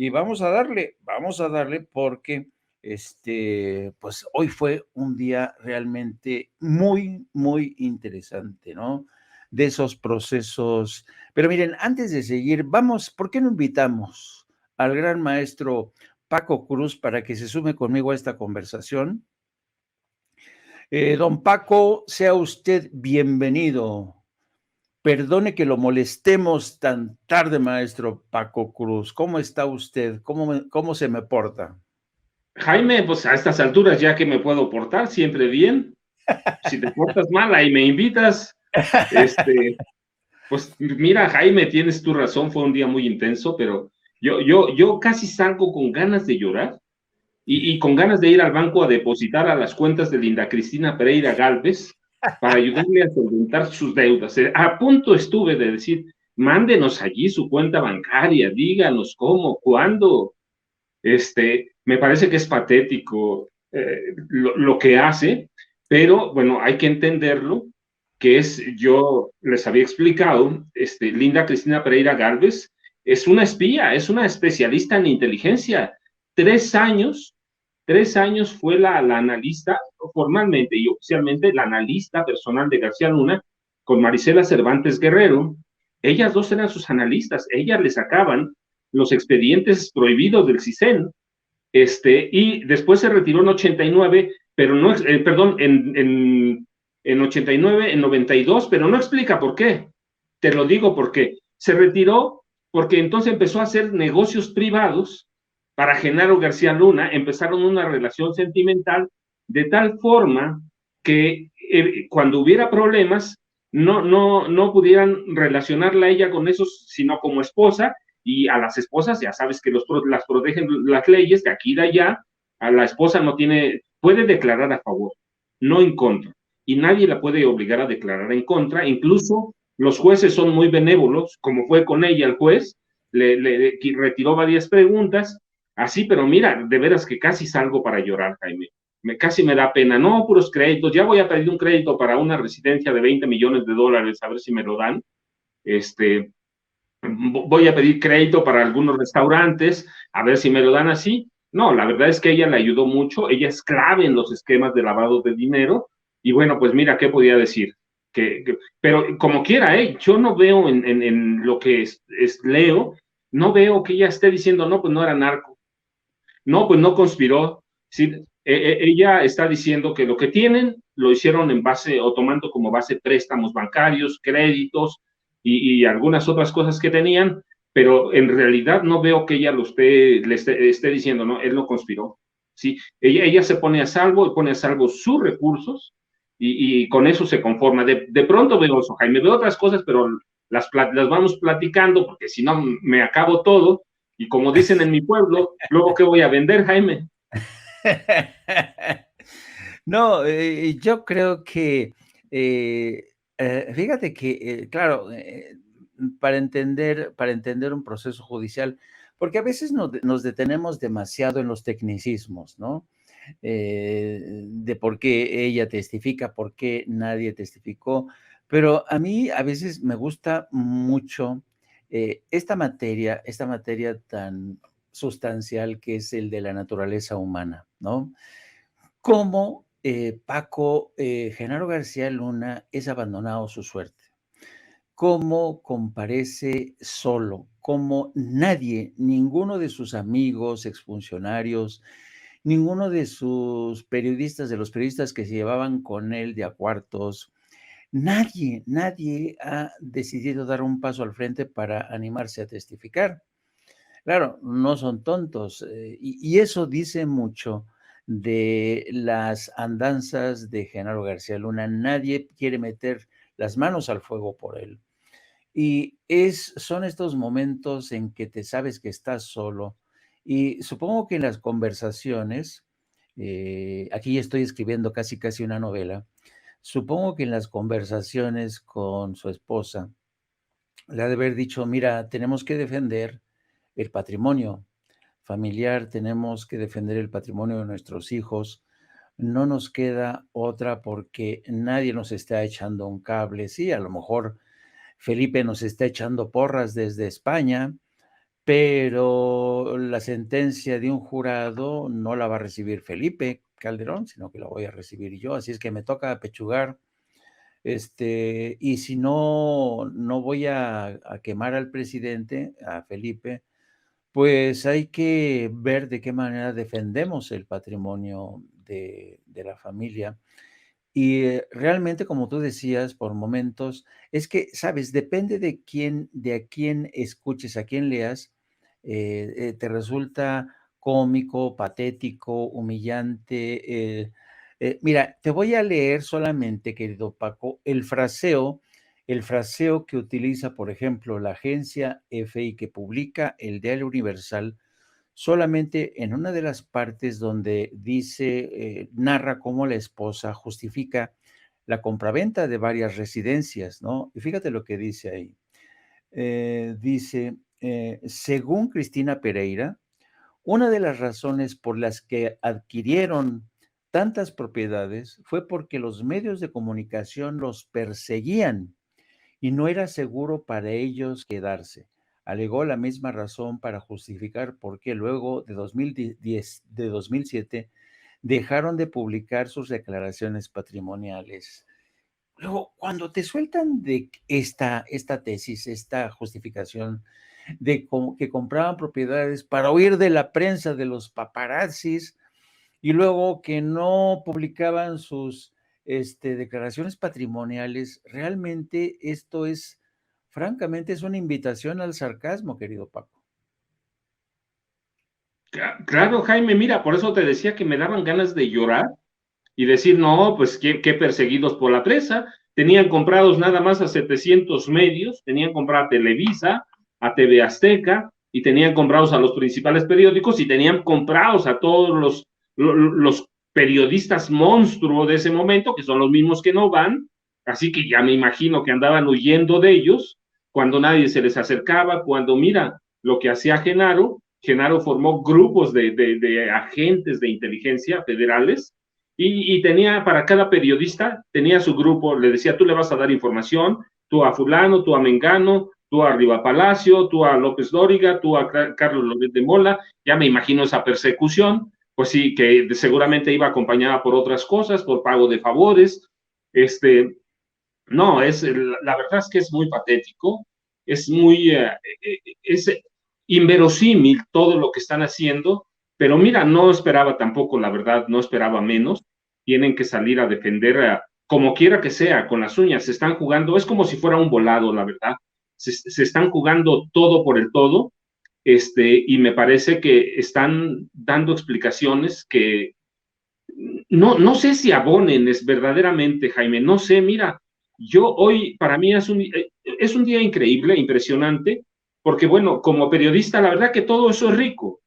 y vamos a darle porque pues hoy fue un día realmente muy, muy interesante, ¿no? De esos procesos. Pero miren, antes de seguir, vamos, ¿por qué no invitamos al gran maestro Paco Cruz para que se sume conmigo a esta conversación? Don Paco, sea usted bienvenido. Perdone que lo molestemos tan tarde, maestro Paco Cruz. ¿Cómo está usted? ¿Cómo se me porta? Jaime, pues a estas alturas ya que me puedo portar, siempre bien. Si te portas mal, ahí me invitas. Este, pues mira, Jaime, tienes tu razón, fue un día muy intenso, pero yo casi salgo con ganas de llorar y con ganas de ir al banco a depositar a las cuentas de Linda Cristina Pereira Galvez para ayudarle a solventar sus deudas. A punto estuve de decir, mándenos allí su cuenta bancaria, díganos cómo, cuándo. Me parece que es patético lo que hace, pero bueno, hay que entenderlo, que es, yo les había explicado, Linda Cristina Pereira Galvez es una espía, es una especialista en inteligencia. 3 años, 3 años fue la analista, formalmente y oficialmente, la analista personal de García Luna con Marisela Cervantes Guerrero. Ellas dos eran sus analistas, ellas le sacaban los expedientes prohibidos del CISEN, y después se retiró en 89, pero no, perdón, en 89, en 92, pero no explica por qué. Te lo digo porque se retiró porque entonces empezó a hacer negocios privados para Genaro García Luna, empezaron una relación sentimental de tal forma que cuando hubiera problemas no pudieran relacionarla a ella con esos, sino como esposa, y a las esposas ya sabes que las protegen las leyes de aquí y de allá. A la esposa no tiene, puede declarar a favor, no en contra, y nadie la puede obligar a declarar en contra. Incluso los jueces son muy benévolos, como fue con ella el juez, le retiró varias preguntas, así, pero mira, de veras que casi salgo para llorar, Jaime. Casi me da pena, no, puros créditos, ya voy a pedir un crédito para una residencia de $20 millones, a ver si me lo dan. Voy a pedir crédito para algunos restaurantes, a ver si me lo dan así. No, la verdad es que ella le ayudó mucho, ella es clave en los esquemas de lavado de dinero, y bueno, pues mira, ¿qué podía decir? Pero como quiera, yo no veo en lo que leo, no veo que ella esté diciendo, no, pues no era narco, no, pues no conspiró. Sí, ella está diciendo que lo que tienen lo hicieron en base o tomando como base préstamos bancarios, créditos y algunas otras cosas que tenían, pero en realidad no veo que ella le esté diciendo, no, él no conspiró. Sí, ella se pone a salvo y pone a salvo sus recursos y con eso se conforma. De pronto veo eso, Jaime, veo otras cosas, pero las vamos platicando porque si no me acabo todo. Y como dicen en mi pueblo, luego qué voy a vender, Jaime. No, yo creo que, fíjate que, claro, para entender un proceso judicial, porque a veces nos detenemos demasiado en los tecnicismos, ¿no? De por qué ella testifica, por qué nadie testificó, pero a mí a veces me gusta mucho esta materia tan sustancial que es el de la naturaleza humana, ¿no? Cómo Paco, Genaro García Luna es abandonado a su suerte, cómo comparece solo, cómo nadie, ninguno de sus amigos, exfuncionarios, ninguno de sus periodistas, de los periodistas que se llevaban con él de a cuartos, nadie ha decidido dar un paso al frente para animarse a testificar. Claro, no son tontos, y eso dice mucho de las andanzas de Genaro García Luna. Nadie quiere meter las manos al fuego por él. Y son estos momentos en que te sabes que estás solo. Y supongo que en las conversaciones, aquí estoy escribiendo casi una novela, supongo que en las conversaciones con su esposa, le ha de haber dicho, mira, tenemos que defender el patrimonio familiar, tenemos que defender el patrimonio de nuestros hijos, no nos queda otra porque nadie nos está echando un cable. Sí, a lo mejor Felipe nos está echando porras desde España, pero la sentencia de un jurado no la va a recibir Felipe Calderón, sino que la voy a recibir yo, así es que me toca apechugar, y si no voy a quemar al presidente, a Felipe, pues hay que ver de qué manera defendemos el patrimonio de la familia. Y realmente, como tú decías, por momentos, es que, sabes, depende de a quién escuches, a quién leas, te resulta cómico, patético, humillante. Mira, te voy a leer solamente, querido Paco, el fraseo que utiliza, por ejemplo, la agencia EFE y que publica el Diario Universal solamente en una de las partes donde dice, narra cómo la esposa justifica la compraventa de varias residencias, ¿no? Y fíjate lo que dice ahí. Dice, según Cristina Pereira, una de las razones por las que adquirieron tantas propiedades fue porque los medios de comunicación los perseguían y no era seguro para ellos quedarse. Alegó la misma razón para justificar por qué luego de 2007 dejaron de publicar sus declaraciones patrimoniales. Luego, cuando te sueltan de esta tesis, esta justificación de que compraban propiedades para huir de la prensa, de los paparazzis, y luego que no publicaban sus declaraciones patrimoniales, realmente esto es, francamente, es una invitación al sarcasmo, querido Paco. Claro, Jaime, mira, por eso te decía que me daban ganas de llorar y decir, no, pues qué perseguidos por la presa. Tenían comprados nada más a 700 medios, tenían comprado a Televisa, a TV Azteca, y tenían comprados a los principales periódicos, y tenían comprados a todos los periodistas monstruos de ese momento, que son los mismos que no van, así que ya me imagino que andaban huyendo de ellos, cuando nadie se les acercaba, cuando mira lo que hacía Genaro formó grupos de agentes de inteligencia federales, y tenía para cada periodista, tenía su grupo, le decía, tú le vas a dar información, tú a fulano, tú a Mengano, tú a Riva Palacio, tú a López Dóriga, tú a Carlos Loret de Mola. Ya me imagino esa persecución, pues sí, que seguramente iba acompañada por otras cosas, por pago de favores. No, la verdad es que es muy patético, es muy, es inverosímil todo lo que están haciendo, pero mira, no esperaba tampoco, la verdad, no esperaba menos. Tienen que salir a defender, como quiera que sea, con las uñas. Se están jugando, es como si fuera un volado, la verdad. Se están jugando todo por el todo, y me parece que están dando explicaciones que no sé si abonen es verdaderamente, Jaime, no sé, mira, yo hoy para mí es un día increíble, impresionante, porque bueno, como periodista, la verdad que todo eso es rico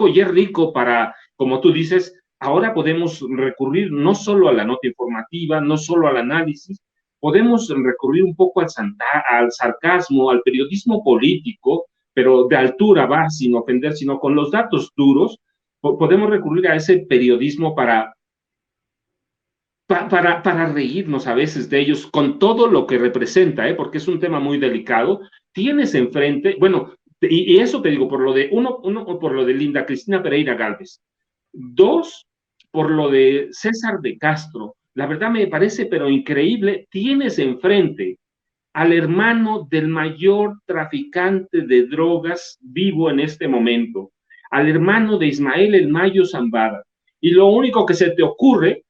y es rico para, como tú dices, ahora podemos recurrir no solo a la nota informativa, no solo al análisis, podemos recurrir un poco al sarcasmo, al periodismo político, pero de altura va, sin ofender, sino con los datos duros, podemos recurrir a ese periodismo para reírnos a veces de ellos con todo lo que representa, porque es un tema muy delicado. Tienes enfrente, bueno, y eso te digo, por lo de, uno, por lo de Linda Cristina Pereira Gálvez, dos, por lo de César de Castro. La verdad me parece, pero increíble, tienes enfrente al hermano del mayor traficante de drogas vivo en este momento, al hermano de Ismael El Mayo Zambada. Y lo único que se te ocurre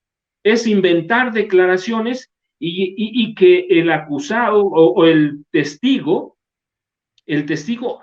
es inventar declaraciones y que el acusado o el testigo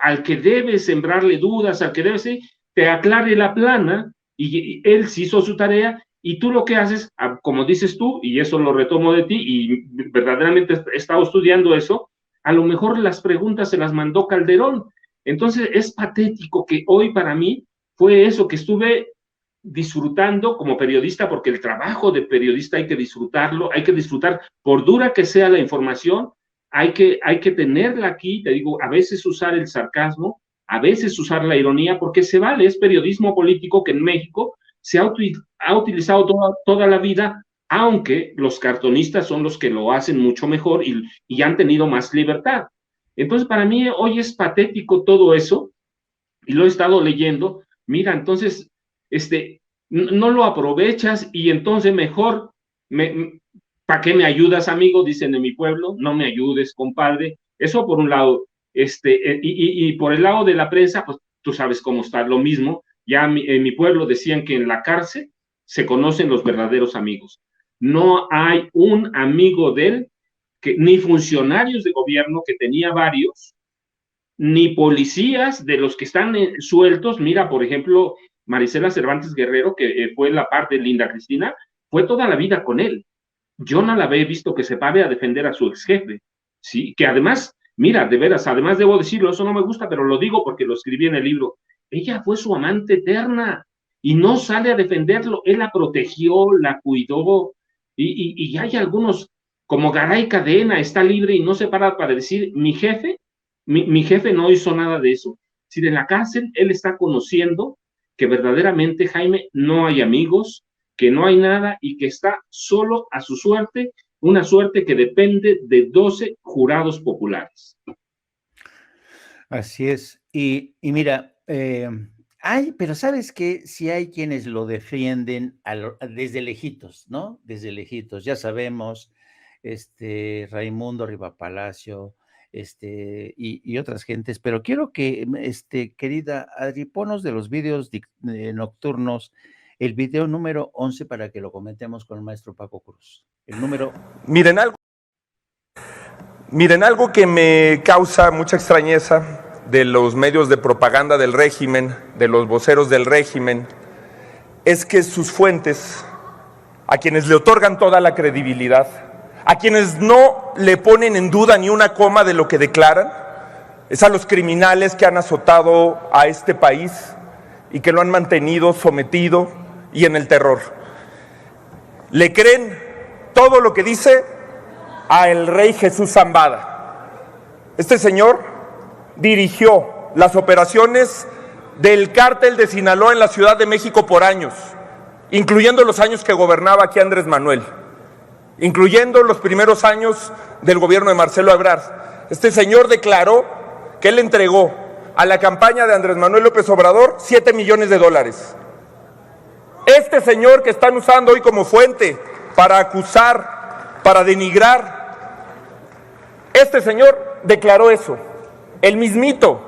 al que debe sembrarle dudas, al que debe ser, te aclare la plana, y él sí hizo su tarea, y tú lo que haces, como dices tú, y eso lo retomo de ti, y verdaderamente he estado estudiando eso, a lo mejor las preguntas se las mandó Calderón. Entonces es patético que hoy para mí fue eso, que estuve disfrutando como periodista, porque el trabajo de periodista hay que disfrutarlo, hay que disfrutar, por dura que sea la información, hay que tenerla aquí, te digo, a veces usar el sarcasmo, a veces usar la ironía, porque se vale, es periodismo político que en México se ha utilizado toda la vida, aunque los cartonistas son los que lo hacen mucho mejor y han tenido más libertad. Entonces, para mí hoy es patético todo eso, y lo he estado leyendo, mira, entonces, no lo aprovechas y entonces mejor, ¿para qué me ayudas, amigo? Dicen en mi pueblo, no me ayudes, compadre. Eso por un lado, y por el lado de la prensa, pues tú sabes cómo está, lo mismo. Ya en mi pueblo decían que en la cárcel se conocen los verdaderos amigos. No hay un amigo de él, ni funcionarios de gobierno, que tenía varios, ni policías de los que están sueltos. Mira, por ejemplo, Marisela Cervantes Guerrero, que fue la par de Linda Cristina, fue toda la vida con él. Yo no la había visto que se pare a defender a su ex jefe, ¿sí? Que además, mira, de veras, además debo decirlo, eso no me gusta, pero lo digo porque lo escribí en el libro. Ella fue su amante eterna y no sale a defenderlo. Él la protegió, la cuidó, y hay algunos, como Garay Cadena, está libre y no se para decir, mi jefe no hizo nada de eso. Si en la cárcel él está conociendo que verdaderamente, Jaime, no hay amigos, que no hay nada y que está solo a su suerte, una suerte que depende de 12 jurados populares. Así es. Y mira, pero ¿sabes qué? Si hay quienes lo defienden desde lejitos, ¿no? Desde lejitos, ya sabemos, Raimundo Rivapalacio, y otras gentes, pero quiero que, querida Adri, ponos de los videos nocturnos, el video número 11 para que lo comentemos con el maestro Paco Cruz. El número... Miren algo que me causa mucha extrañeza de los medios de propaganda del régimen, de los voceros del régimen, es que sus fuentes, a quienes le otorgan toda la credibilidad, a quienes no le ponen en duda ni una coma de lo que declaran, es a los criminales que han azotado a este país y que lo han mantenido sometido y en el terror. Le creen todo lo que dice a el rey Jesús Zambada. Este señor dirigió las operaciones del cártel de Sinaloa en la Ciudad de México por años, incluyendo los años que gobernaba aquí Andrés Manuel, incluyendo los primeros años del gobierno de Marcelo Ebrard. Este señor declaró que él entregó a la campaña de Andrés Manuel López Obrador $7 millones. Este señor que están usando hoy como fuente para acusar, para denigrar, este señor declaró eso. El mismito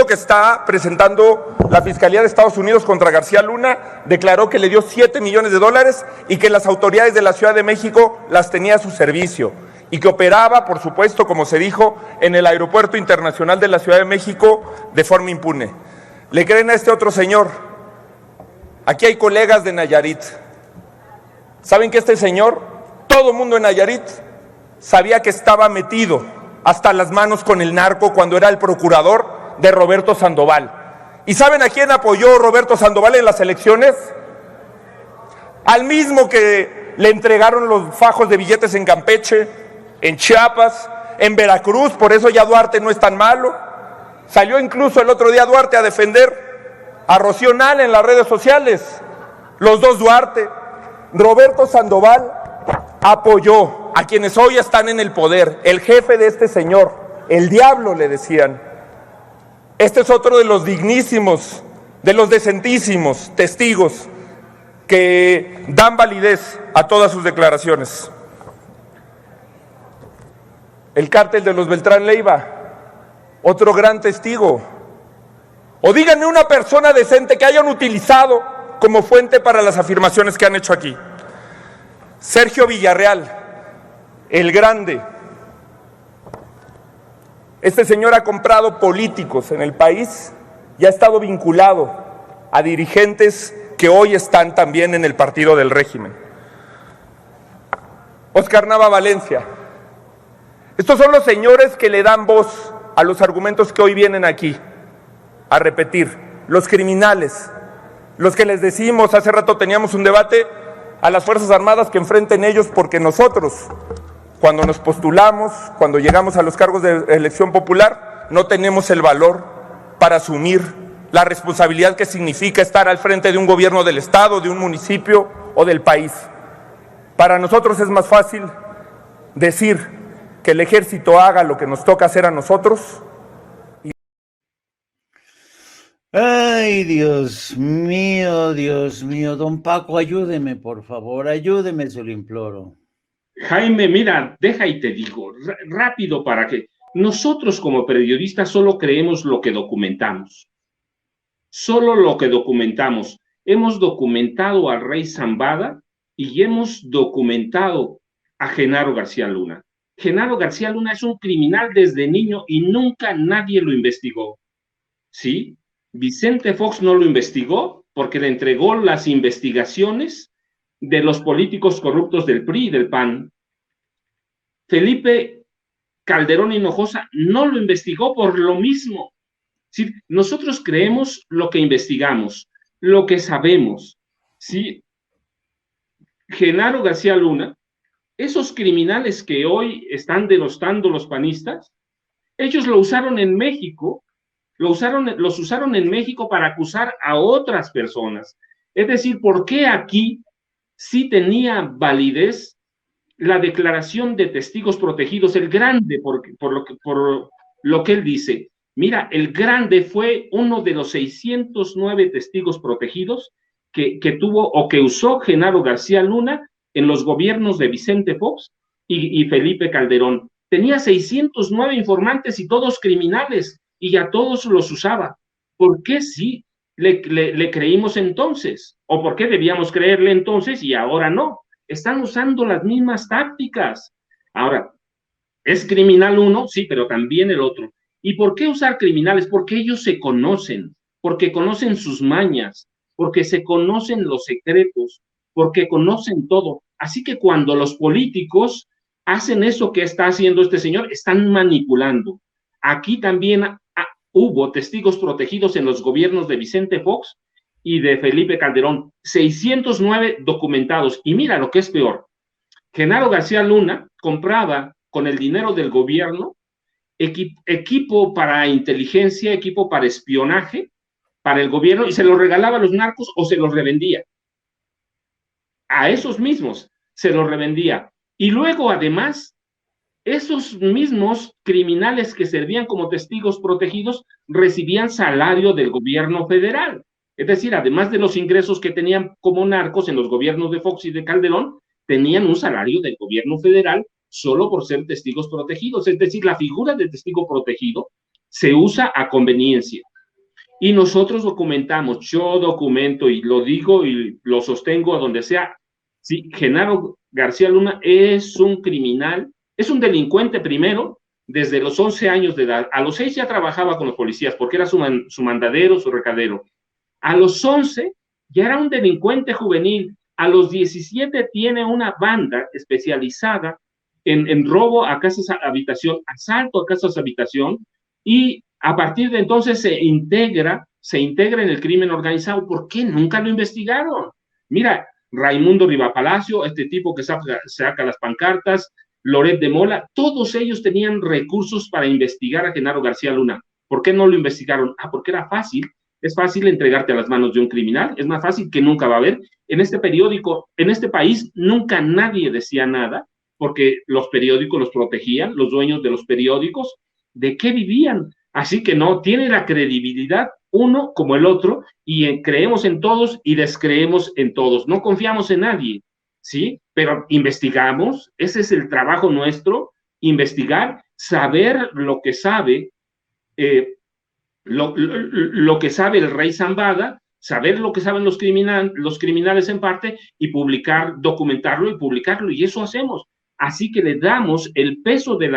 que está presentando la Fiscalía de Estados Unidos contra García Luna, declaró que le dio $7 millones y que las autoridades de la Ciudad de México las tenía a su servicio y que operaba, por supuesto, como se dijo, en el Aeropuerto Internacional de la Ciudad de México de forma impune. ¿Le creen a este otro señor? Aquí hay colegas de Nayarit. ¿Saben que este señor, todo mundo en Nayarit, sabía que estaba metido hasta las manos con el narco cuando era el procurador de Roberto Sandoval? ¿Y saben a quién apoyó Roberto Sandoval en las elecciones? Al mismo que le entregaron los fajos de billetes en Campeche, en Chiapas, en Veracruz. Por eso ya Duarte no es tan malo. Salió incluso el otro día Duarte a defender a Rocío Nale en las redes sociales. Los dos Duarte. Roberto Sandoval apoyó a quienes hoy están en el poder. El jefe de este señor, el diablo le decían. Este es otro de los dignísimos, de los decentísimos testigos que dan validez a todas sus declaraciones. El cártel de los Beltrán Leiva, otro gran testigo. O díganme una persona decente que hayan utilizado como fuente para las afirmaciones que han hecho aquí. Sergio Villarreal, el grande. Este señor ha comprado políticos en el país y ha estado vinculado a dirigentes que hoy están también en el partido del régimen. Oscar Nava Valencia. Estos son los señores que le dan voz a los argumentos que hoy vienen aquí a repetir. Los criminales, los que les decimos, hace rato teníamos un debate, a las Fuerzas Armadas que enfrenten ellos, porque nosotros, cuando nos postulamos, cuando llegamos a los cargos de elección popular, no tenemos el valor para asumir la responsabilidad que significa estar al frente de un gobierno del Estado, de un municipio o del país. Para nosotros es más fácil decir que el ejército haga lo que nos toca hacer a nosotros. Ay, Dios mío, don Paco, ayúdeme, por favor, ayúdeme, se lo imploro. Jaime, mira, deja y te digo, rápido para que nosotros como periodistas solo creemos lo que documentamos, solo lo que documentamos. Hemos documentado al rey Zambada y hemos documentado a Genaro García Luna. Genaro García Luna es un criminal desde niño y nunca nadie lo investigó. ¿Sí? Vicente Fox no lo investigó porque le entregó las investigaciones de los políticos corruptos del PRI y del PAN. Felipe Calderón Hinojosa no lo investigó por lo mismo. ¿Sí? Nosotros creemos lo que investigamos, lo que sabemos. ¿Sí? Genaro García Luna, esos criminales que hoy están denostando los panistas, ellos lo usaron en México, los usaron en México para acusar a otras personas. Es decir, ¿por qué aquí sí tenía validez la declaración de testigos protegidos, el grande, por lo que él dice? Mira, el grande fue uno de los 609 testigos protegidos que tuvo o que usó Genaro García Luna en los gobiernos de Vicente Fox y Felipe Calderón. Tenía 609 informantes y todos criminales, y a todos los usaba. ¿Por qué sí le creímos entonces? ¿O por qué debíamos creerle entonces y ahora no? Están usando las mismas tácticas. Ahora, ¿es criminal uno? Sí, pero también el otro. ¿Y por qué usar criminales? Porque ellos se conocen, porque conocen sus mañas, porque se conocen los secretos, porque conocen todo. Así que cuando los políticos hacen eso que está haciendo este señor, están manipulando. Aquí también hubo testigos protegidos en los gobiernos de Vicente Fox y de Felipe Calderón, 609 documentados. Y mira lo que es peor, Genaro García Luna compraba con el dinero del gobierno equipo para inteligencia, equipo para espionaje, para el gobierno, y se los regalaba a los narcos o se los revendía. A esos mismos se los revendía. Y luego, además, esos mismos criminales que servían como testigos protegidos recibían salario del gobierno federal. Es decir, además de los ingresos que tenían como narcos en los gobiernos de Fox y de Calderón, tenían un salario del gobierno federal solo por ser testigos protegidos. Es decir, la figura de testigo protegido se usa a conveniencia. Y nosotros documentamos, yo documento y lo digo y lo sostengo a donde sea. Sí, Genaro García Luna es un criminal, es un delincuente primero, desde los 11 años de edad. A los 6 ya trabajaba con los policías porque era su mandadero, su recadero. A los 11 ya era un delincuente juvenil. A los 17 tiene una banda especializada en robo a casas habitación, asalto a casas habitación, y a partir de entonces se integra en el crimen organizado. ¿Por qué nunca lo investigaron? Mira, Raimundo Rivapalacio, este tipo que saca las pancartas, Loret de Mola, todos ellos tenían recursos para investigar a Genaro García Luna. ¿Por qué no lo investigaron? Porque era fácil. Es fácil entregarte a las manos de un criminal, es más fácil que nunca va a haber. En este periódico, en este país, nunca nadie decía nada, porque los periódicos los protegían, los dueños de los periódicos, ¿de qué vivían? Así que no, tiene la credibilidad uno como el otro, y creemos en todos y descreemos en todos. No confiamos en nadie, ¿sí? Pero investigamos, ese es el trabajo nuestro, investigar, saber lo que sabe, lo que sabe el rey Zambada, saber lo que saben los criminales en parte, y publicar, documentarlo y publicarlo, y eso hacemos. Así que le damos el peso de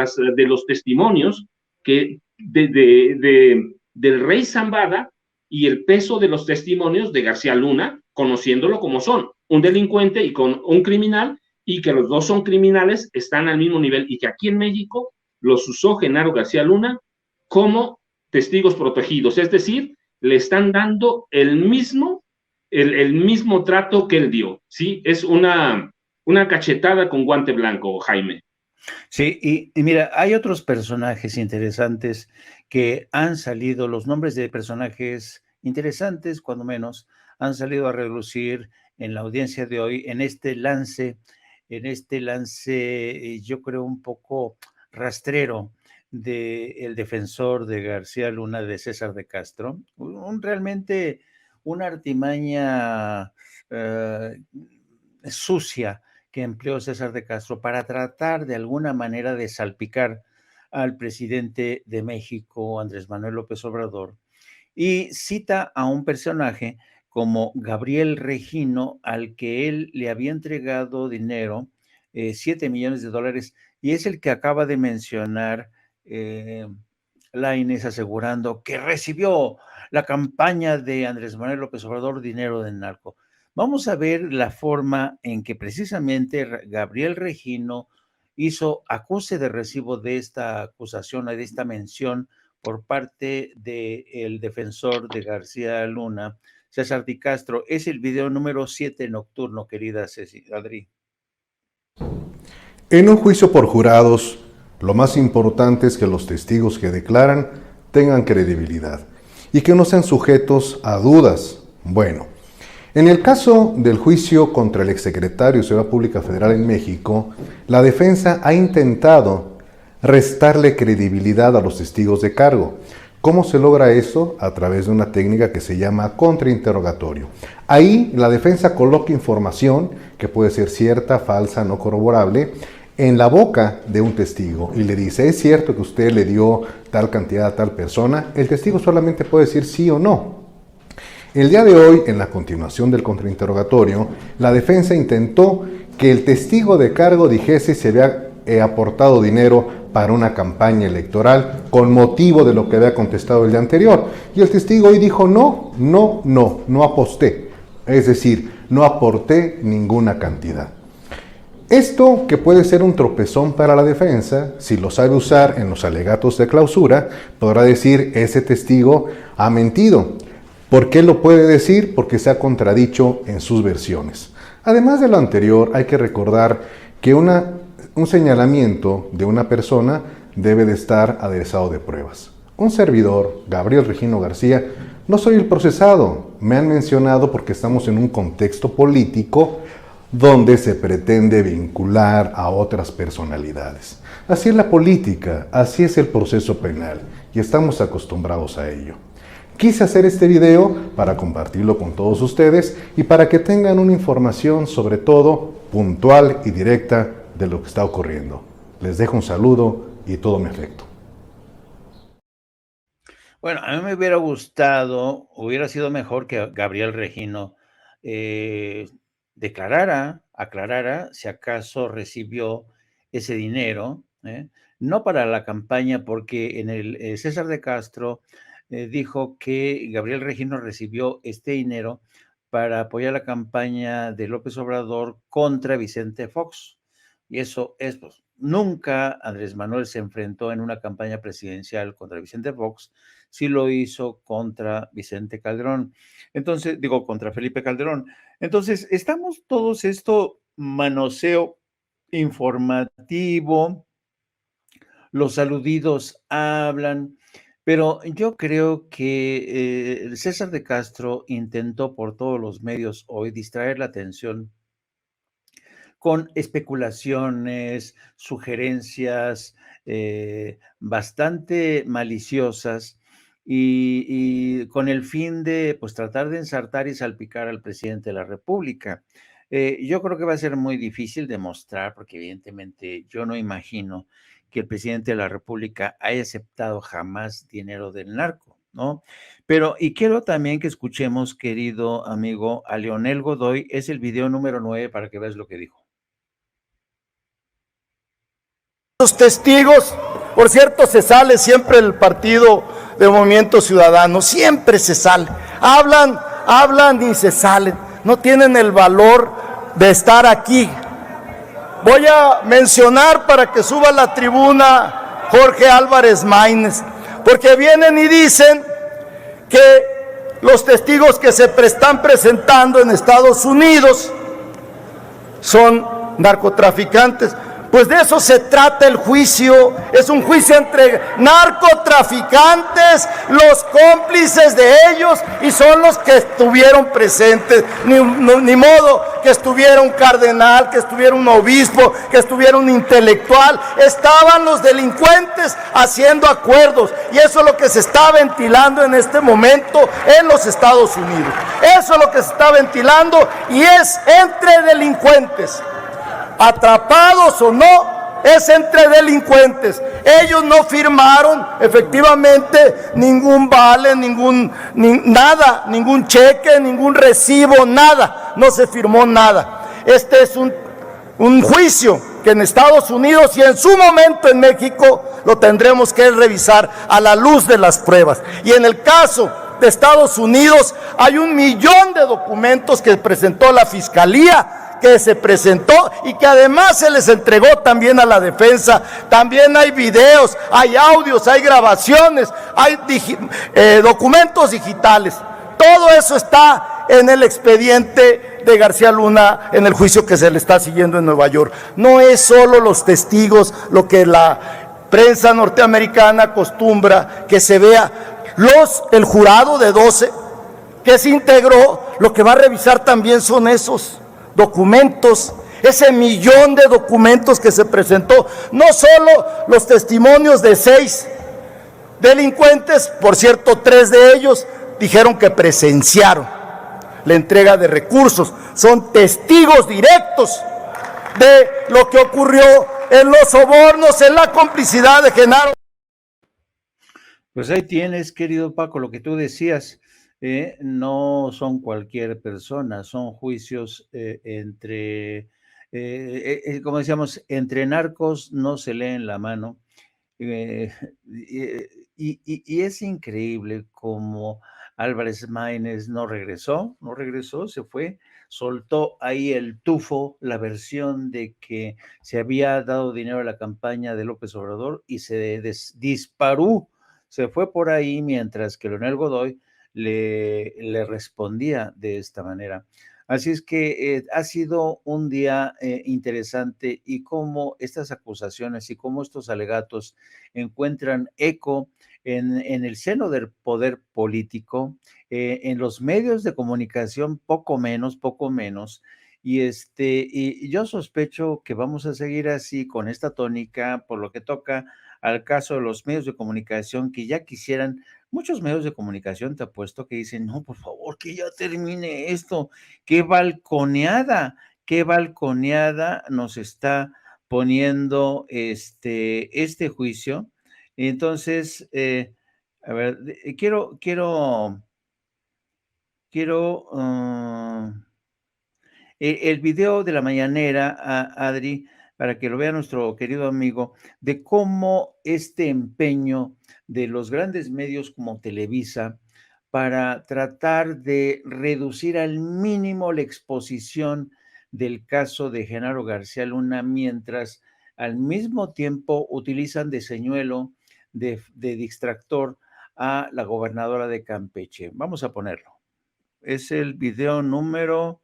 los testimonios que del rey Zambada y el peso de los testimonios de García Luna, conociéndolo como son, un delincuente y con un criminal, y que los dos son criminales, están al mismo nivel, y que aquí en México los usó Genaro García Luna como testigos protegidos, es decir, le están dando el mismo trato que él dio, ¿sí? Es una cachetada con guante blanco, Jaime. Sí, y mira, hay otros personajes interesantes que han salido, los nombres de personajes interesantes, cuando menos, han salido a relucir en la audiencia de hoy, en este lance, yo creo un poco rastrero del defensor de García Luna, de César de Castro, realmente una artimaña sucia que empleó César de Castro para tratar de alguna manera de salpicar al presidente de México, Andrés Manuel López Obrador, y cita a un personaje como Gabriel Regino, al que él le había entregado dinero, 7 millones de dólares, y es el que acaba de mencionar Lainez, asegurando que recibió la campaña de Andrés Manuel López Obrador dinero del narco. Vamos a ver la forma en que precisamente Gabriel Regino hizo acuse de recibo de esta acusación, de esta mención por parte del defensor de García Luna, César de Castro. Es el video número 7 nocturno, querida Ceci, Adri. En un juicio por jurados, lo más importante es que los testigos que declaran tengan credibilidad y que no sean sujetos a dudas. Bueno, en el caso del juicio contra el exsecretario de Seguridad Pública Federal en México, la defensa ha intentado restarle credibilidad a los testigos de cargo. ¿Cómo se logra eso? A través de una técnica que se llama contrainterrogatorio. Ahí la defensa coloca información que puede ser cierta, falsa, no corroborable, en la boca de un testigo y le dice, ¿es cierto que usted le dio tal cantidad a tal persona? El testigo solamente puede decir sí o no. El día de hoy, en la continuación del contrainterrogatorio, la defensa intentó que el testigo de cargo dijese si había aportado dinero para una campaña electoral con motivo de lo que había contestado el día anterior. Y el testigo hoy dijo no aposté. Es decir, no aporté ninguna cantidad. Esto, que puede ser un tropezón para la defensa, si lo sabe usar en los alegatos de clausura, podrá decir, ese testigo ha mentido. ¿Por qué lo puede decir? Porque se ha contradicho en sus versiones. Además de lo anterior, hay que recordar que un señalamiento de una persona debe de estar aderezado de pruebas. Un servidor, Gabriel Regino García, no soy el procesado. Me han mencionado porque estamos en un contexto político donde se pretende vincular a otras personalidades. Así es la política, así es el proceso penal, y estamos acostumbrados a ello. Quise hacer este video para compartirlo con todos ustedes y para que tengan una información sobre todo puntual y directa de lo que está ocurriendo. Les dejo un saludo y todo mi afecto. Bueno, a mí me hubiera gustado, hubiera sido mejor que Gabriel Regino aclarara si acaso recibió ese dinero, no para la campaña, porque en el César de Castro dijo que Gabriel Regino recibió este dinero para apoyar la campaña de López Obrador contra Vicente Fox. Y eso es, pues, nunca Andrés Manuel se enfrentó en una campaña presidencial contra Vicente Fox, sí lo hizo contra Vicente Calderón. Entonces, contra Felipe Calderón. Entonces, estamos todos esto manoseo informativo, los aludidos hablan, pero yo creo que César de Castro intentó por todos los medios hoy distraer la atención con especulaciones, sugerencias bastante maliciosas y con el fin de pues tratar de ensartar y salpicar al presidente de la República. Yo creo que va a ser muy difícil demostrar, porque evidentemente yo no imagino que el presidente de la República haya aceptado jamás dinero del narco, ¿no? Pero, y quiero también que escuchemos, querido amigo, a Leonel Godoy, es el video número 9 para que veas lo que dijo. Los testigos, por cierto, se sale siempre el partido de Movimiento Ciudadano, siempre se sale, hablan y se salen, no tienen el valor de estar aquí. Voy a mencionar para que suba a la tribuna Jorge Álvarez Maínez, porque vienen y dicen que los testigos que se están presentando en Estados Unidos son narcotraficantes. Pues de eso se trata el juicio. Es un juicio entre narcotraficantes, los cómplices de ellos, y son los que estuvieron presentes. Ni modo que estuviera un cardenal, que estuviera un obispo, que estuviera un intelectual. Estaban los delincuentes haciendo acuerdos, y eso es lo que se está ventilando en este momento en los Estados Unidos. Eso es lo que se está ventilando, y es entre delincuentes. Atrapados o no, es entre delincuentes. Ellos no firmaron efectivamente ningún vale, nada, ningún cheque, ningún recibo, nada. No se firmó nada. Este es un juicio que en Estados Unidos y en su momento en México lo tendremos que revisar a la luz de las pruebas. Y en el caso de Estados Unidos hay 1 millón de documentos que presentó la Fiscalía, que se presentó y que además se les entregó también a la defensa. También hay videos, hay audios, hay grabaciones, hay documentos digitales. Todo eso está en el expediente de García Luna, en el juicio que se le está siguiendo en Nueva York. No es solo los testigos lo que la prensa norteamericana acostumbra que se vea. El jurado de 12 que se integró, lo que va a revisar también son esos documentos, ese 1 millón de documentos que se presentó, no solo los testimonios de 6 delincuentes, por cierto, 3 de ellos dijeron que presenciaron la entrega de recursos, son testigos directos de lo que ocurrió en los sobornos, en la complicidad de Genaro. Pues ahí tienes, querido Paco, lo que tú decías. No son cualquier persona, son juicios entre, como decíamos, entre narcos no se leen la mano. Y es increíble cómo Álvarez Maínez no regresó, se fue, soltó ahí el tufo, la versión de que se había dado dinero a la campaña de López Obrador y se disparó, se fue por ahí, mientras que Leonel Godoy le respondía de esta manera. Así es que ha sido un día interesante, y cómo estas acusaciones y cómo estos alegatos encuentran eco en el seno del poder político, en los medios de comunicación, poco menos, y yo sospecho que vamos a seguir así con esta tónica por lo que toca al caso de los medios de comunicación, que ya quisieran. Muchos medios de comunicación, te apuesto, que dicen, no, por favor, que ya termine esto. Qué balconeada nos está poniendo este juicio. Entonces, a ver, quiero el video de la mañanera, Adri, para que lo vea nuestro querido amigo, de cómo este empeño de los grandes medios como Televisa para tratar de reducir al mínimo la exposición del caso de Genaro García Luna, mientras al mismo tiempo utilizan de señuelo, de distractor a la gobernadora de Campeche. Vamos a ponerlo. Es el video número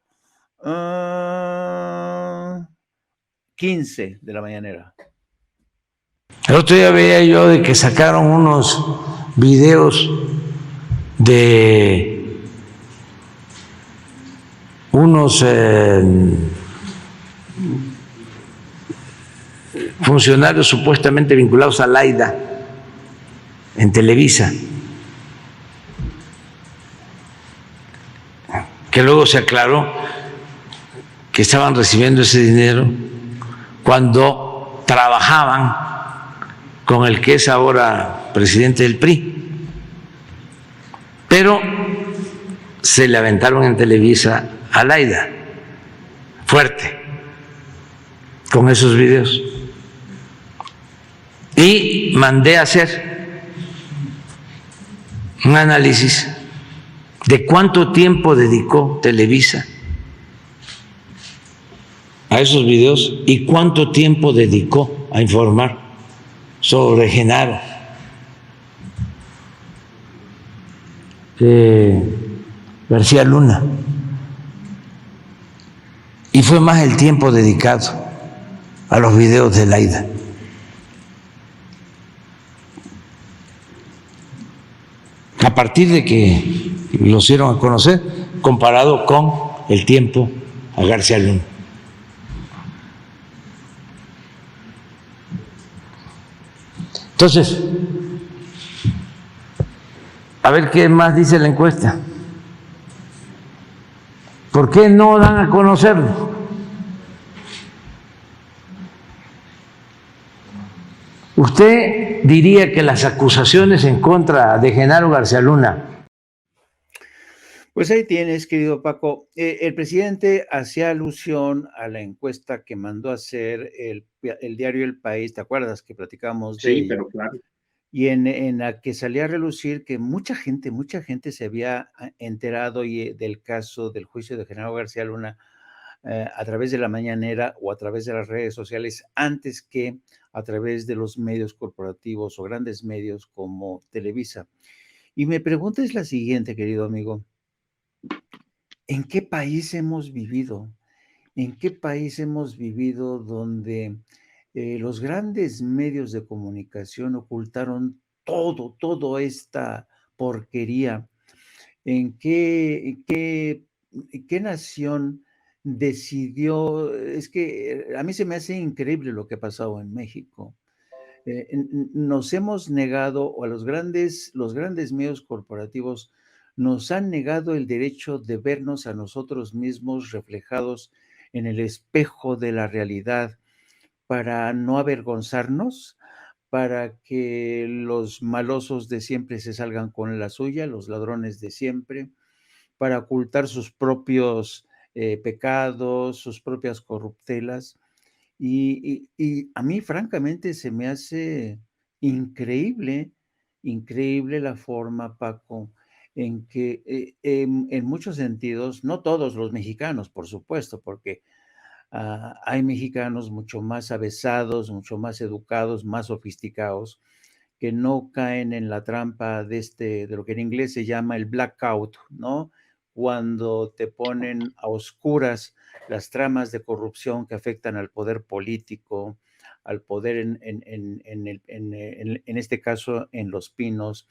15 de la mañanera. El otro día veía yo de que sacaron unos videos de unos funcionarios supuestamente vinculados a Laida en Televisa, que luego se aclaró que estaban recibiendo ese dinero cuando trabajaban con el que es ahora presidente del PRI, pero se le aventaron en Televisa a Laida fuerte con esos videos, y mandé a hacer un análisis de cuánto tiempo dedicó Televisa a esos videos y cuánto tiempo dedicó a informar sobre Genaro García Luna. Y fue más el tiempo dedicado a los videos de Laida. A partir de que los dieron a conocer, comparado con el tiempo a García Luna. Entonces, a ver qué más dice la encuesta. ¿Por qué no dan a conocerlo? ¿Usted diría que las acusaciones en contra de Genaro García Luna? Pues ahí tienes, querido Paco. El presidente hacía alusión a la encuesta que mandó a hacer el diario El País, ¿te acuerdas que platicamos de Sí, ello? pero claro. Y en la que salía a relucir que mucha gente se había enterado del caso del juicio de Genaro García Luna a través de la mañanera o a través de las redes sociales antes que a través de los medios corporativos o grandes medios como Televisa. Y mi pregunta es la siguiente, querido amigo. ¿En qué país hemos vivido? ¿En qué país hemos vivido donde los grandes medios de comunicación ocultaron toda esta porquería? ¿En qué nación decidió? Es que a mí se me hace increíble lo que ha pasado en México. Nos hemos negado, o a los grandes medios corporativos nos han negado el derecho de vernos a nosotros mismos reflejados en el espejo de la realidad para no avergonzarnos, para que los malosos de siempre se salgan con la suya, los ladrones de siempre, para ocultar sus propios pecados, sus propias corruptelas. Y a mí, francamente, se me hace increíble la forma, Paco, en que en muchos sentidos, no todos los mexicanos, por supuesto, porque hay mexicanos mucho más avesados, mucho más educados, más sofisticados, que no caen en la trampa de lo que en inglés se llama el blackout, ¿no? Cuando te ponen a oscuras las tramas de corrupción que afectan al poder político, al poder en este caso en Los Pinos,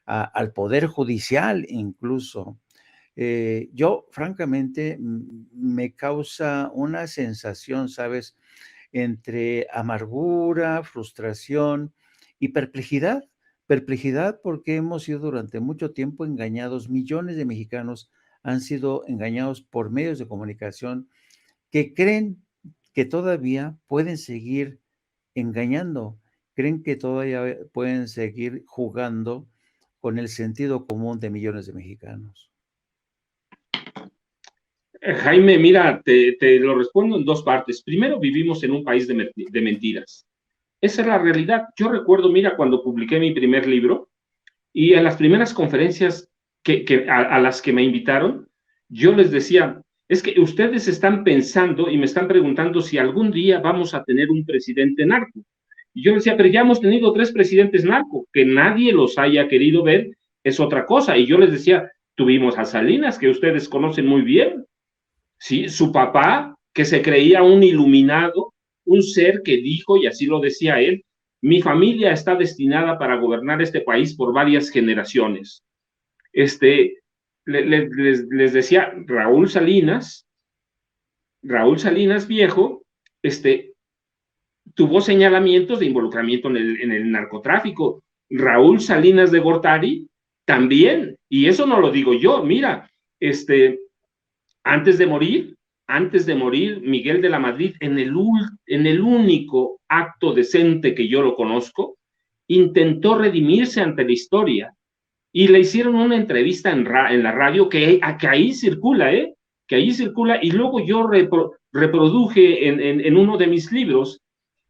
al poder judicial incluso. Yo, francamente, me causa una sensación, ¿sabes?, entre amargura, frustración y perplejidad. Perplejidad porque hemos sido durante mucho tiempo engañados. Millones de mexicanos han sido engañados por medios de comunicación que creen que todavía pueden seguir engañando, creen que todavía pueden seguir jugando con el sentido común de millones de mexicanos. Jaime, mira, te lo respondo en dos partes. Primero, vivimos en un país de mentiras. Esa es la realidad. Yo recuerdo, mira, cuando publiqué mi primer libro y en las primeras conferencias a las que me invitaron, yo les decía, es que ustedes están pensando y me están preguntando si algún día vamos a tener un presidente narco. Y yo decía, pero ya hemos tenido 3 presidentes narco, que nadie los haya querido ver es otra cosa. Y yo les decía, tuvimos a Salinas, que ustedes conocen muy bien, ¿sí? Su papá, que se creía un iluminado, un ser que dijo, y así lo decía él, mi familia está destinada para gobernar este país por varias generaciones. Les decía, Raúl Salinas viejo, tuvo señalamientos de involucramiento en el narcotráfico. Raúl Salinas de Gortari también, y eso no lo digo yo, mira, antes de morir, Miguel de la Madrid, en el único acto decente que yo lo conozco, intentó redimirse ante la historia y le hicieron una entrevista en la radio que ahí circula, y luego yo reproduje en uno de mis libros,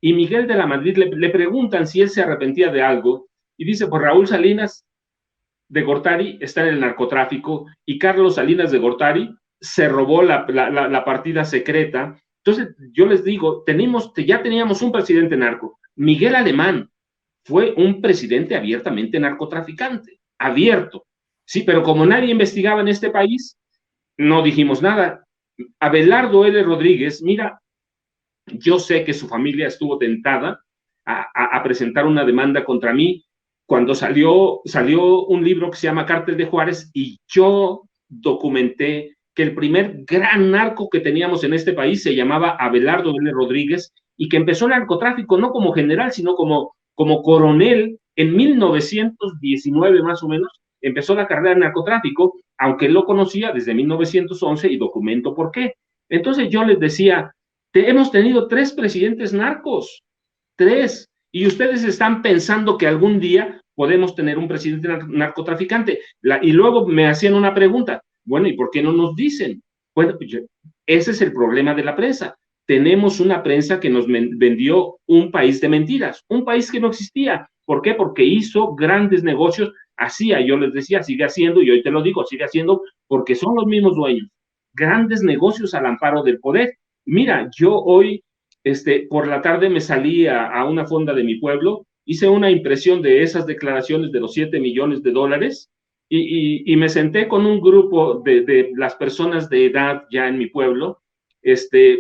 y Miguel de la Madrid le preguntan si él se arrepentía de algo, y dice, pues Raúl Salinas de Gortari está en el narcotráfico, y Carlos Salinas de Gortari se robó la partida secreta. Entonces, yo les digo, ya teníamos un presidente narco. Miguel Alemán fue un presidente abiertamente narcotraficante, abierto. Sí, pero como nadie investigaba en este país, no dijimos nada. Abelardo L. Rodríguez, mira, Yo sé que su familia estuvo tentada a presentar una demanda contra mí cuando salió un libro que se llama Cártel de Juárez, y yo documenté que el primer gran narco que teníamos en este país se llamaba Abelardo L. Rodríguez, y que empezó el narcotráfico no como general, sino como coronel en 1919 más o menos. Empezó la carrera de narcotráfico, aunque él lo conocía desde 1911, y documento por qué. Entonces yo les decía, hemos tenido 3 presidentes narcos, 3, y ustedes están pensando que algún día podemos tener un presidente narcotraficante. Y luego me hacían una pregunta, bueno, ¿y por qué no nos dicen? Bueno, ese es el problema de la prensa. Tenemos una prensa que nos vendió un país de mentiras, un país que no existía. ¿Por qué? Porque hizo grandes negocios, hacía, yo les decía, sigue haciendo, y hoy te lo digo, sigue haciendo, porque son los mismos dueños. Grandes negocios al amparo del poder. Mira, yo hoy, por la tarde me salí a una fonda de mi pueblo, hice una impresión de esas declaraciones de los $7 millones, y me senté con un grupo de las personas de edad ya en mi pueblo.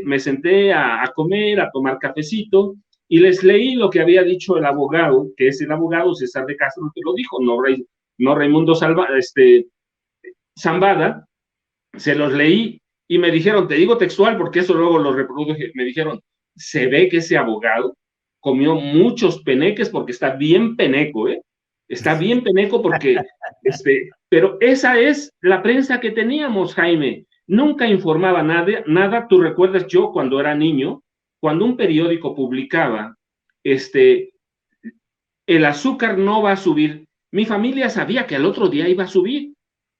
Me senté a comer, a tomar cafecito, y les leí lo que había dicho el abogado, que es el abogado César de Castro, que lo dijo, no Raimundo Zambada. Se los leí y me dijeron, te digo textual porque eso luego lo reproduje, me dijeron, se ve que ese abogado comió muchos peneques porque está bien peneco, está bien peneco porque, pero esa es la prensa que teníamos, Jaime, nunca informaba nada. Tú recuerdas, yo cuando era niño, cuando un periódico publicaba, el azúcar no va a subir, mi familia sabía que al otro día iba a subir.